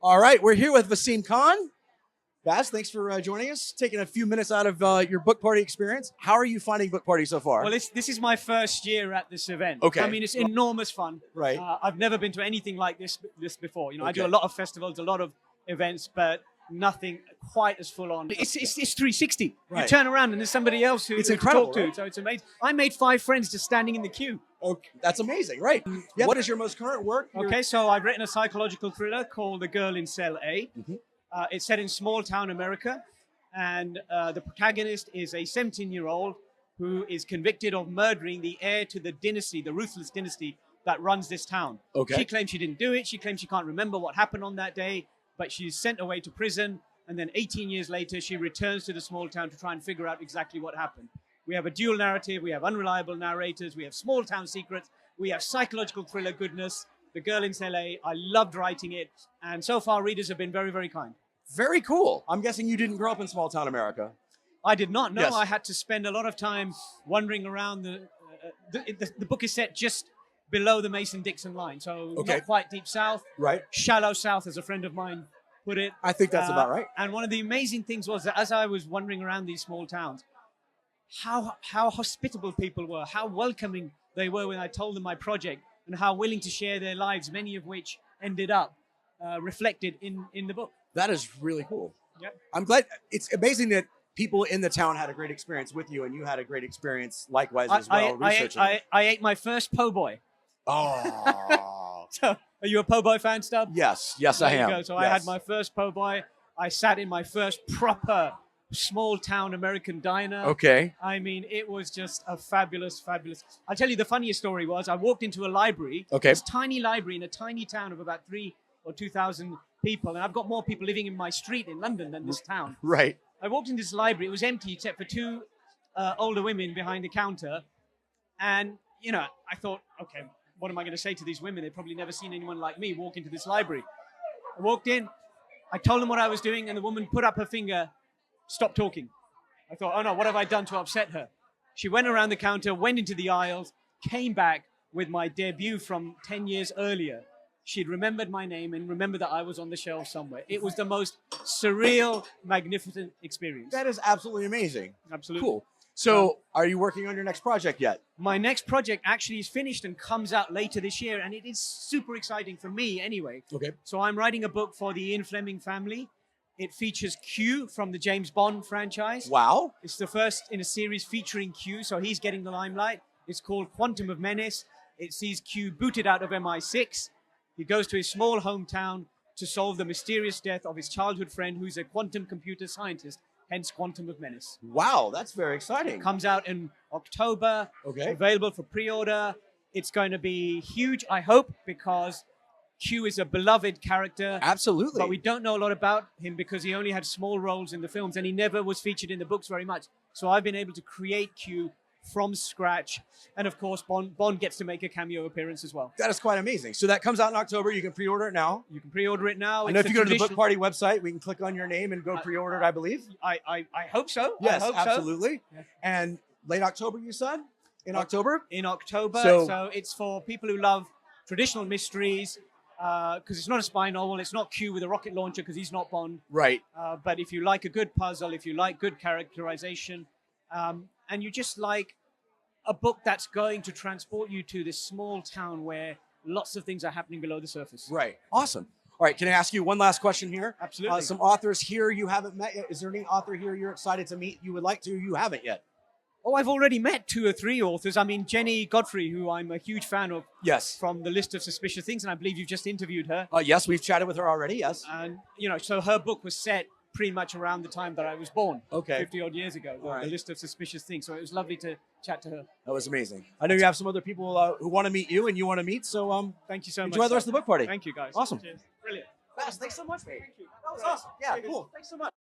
All right, we're here with Vaseem Khan. Baz, thanks for joining us, taking a few minutes out of your book party experience. How are you finding book party so far? Well, this is my first year at this event. Okay. I mean, it's enormous fun. Right. I've never been to anything like this before. You know, I do Okay. a lot of festivals, a lot of events, but nothing quite as full on. It's 360. Right. You turn around and there's somebody else who It's to incredible, talk to. right? So it's amazing. I made 5 friends just standing in the queue. Okay, that's amazing, right? Yeah. What is your most current work? Okay, so I've written a psychological thriller called The Girl in Cell A. Mhm. It's set in small town America, and the protagonist is a 17-year-old who is convicted of murdering the heir to the dynasty, the ruthless dynasty that runs this town. Okay. She claims she didn't do it. She claims she can't remember what happened on that day, but she's sent away to prison. And then 18 years later, she returns to the small town to try and figure out exactly what happened. We have a dual narrative. We have unreliable narrators. We have small town secrets. We have psychological thriller goodness. The Girl in Cell A. I loved writing it. And so far, readers have been very, very kind. Very cool. I'm guessing you didn't grow up in small town America. I did not know. Yes. I had to spend a lot of time wandering around. The book is set just below the Mason-Dixon line, so Okay. not quite deep south. Right. Shallow south, as a friend of mine put it. I think that's about right. And one of the amazing things was that as I was wandering around these small towns, how hospitable people were, how welcoming they were when I told them my project, and how willing to share their lives, many of which ended up reflected in the book. That is really cool. Yep. I'm glad. It's amazing that people in the town had a great experience with you, and you had a great experience likewise as well researching. I ate my first po' boy. Oh. So, are you a po' boy fan, Stubb? Yes, I There you am. go. So I Yes. had my first po' boy. I sat in my first proper small town American diner. Okay. I mean, it was just a fabulous. I'll tell you the funniest story was I walked into a library. Okay. This tiny library in a tiny town of about 3,000 or 2,000 people. And I've got more people living in my street in London than this town. Right. I walked into this library. It was empty except for 2 older women behind the counter. And, you know, I thought, okay, what am I going to say to these women? They've probably never seen anyone like me walk into this library. I walked in. I told them what I was doing, and the woman put up her finger, stopped talking. I thought, oh no, what have I done to upset her? She went around the counter, went into the aisles, came back with my debut from 10 years earlier. She'd remembered my name and remembered that I was on the shelf somewhere. It was the most surreal, magnificent experience. That is absolutely amazing. Absolutely. Cool. So, are you working on your next project yet? My next project actually is finished and comes out later this year, and it is super exciting for me anyway. Okay. So I'm writing a book for the Ian Fleming family. It features Q from the James Bond franchise. Wow. It's the first in a series featuring Q, so he's getting the limelight. It's called Quantum of Menace. It sees Q booted out of MI6. He goes to his small hometown to solve the mysterious death of his childhood friend, who's a quantum computer scientist, hence Quantum of Menace. Wow, that's very exciting. Comes out in October. Okay. Available for pre-order. It's going to be huge, I hope, because Q is a beloved character. Absolutely. But we don't know a lot about him because he only had small roles in the films and he never was featured in the books very much. So I've been able to create Q from scratch. And of course, Bond gets to make a cameo appearance as well. That is quite amazing. So that comes out in October. You can pre-order it now. You can pre-order it now. I know if you go to the book party website, we can click on your name and go pre-order it, I believe. I hope so. Yes, I hope absolutely. So. Yeah. And late October, you said? In October? In October. So- So it's for people who love traditional mysteries, because it's not a spy novel. It's not Q with a rocket launcher because he's not Bond. Right. But if you like a good puzzle, if you like good characterization, and you just like a book that's going to transport you to this small town where lots of things are happening below the surface. Right. Awesome. All right. Can I ask you one last question here? Absolutely. Some authors here you haven't met yet. Is there any author here you're excited to meet you would like to you haven't yet? Oh, I've already met 2 or 3 authors. I mean, Jenny Godfrey, who I'm a huge fan of Yes. from the list of suspicious things, and I believe you've just interviewed her. Yes, we've chatted with her already. Yes. And, you know, so her book was set pretty much around the time that I was born. Okay. 50 odd years ago, All right. the list of suspicious things. So it was lovely to chat to her. That was amazing. I know you have some other people who want to meet you and you want to meet. So Thank you so much. enjoy the rest of the book party. Thank you, guys. Awesome. Cheers. Brilliant. Thanks so much, mate. Thank you. That was awesome. Yeah, cool. Thanks so much.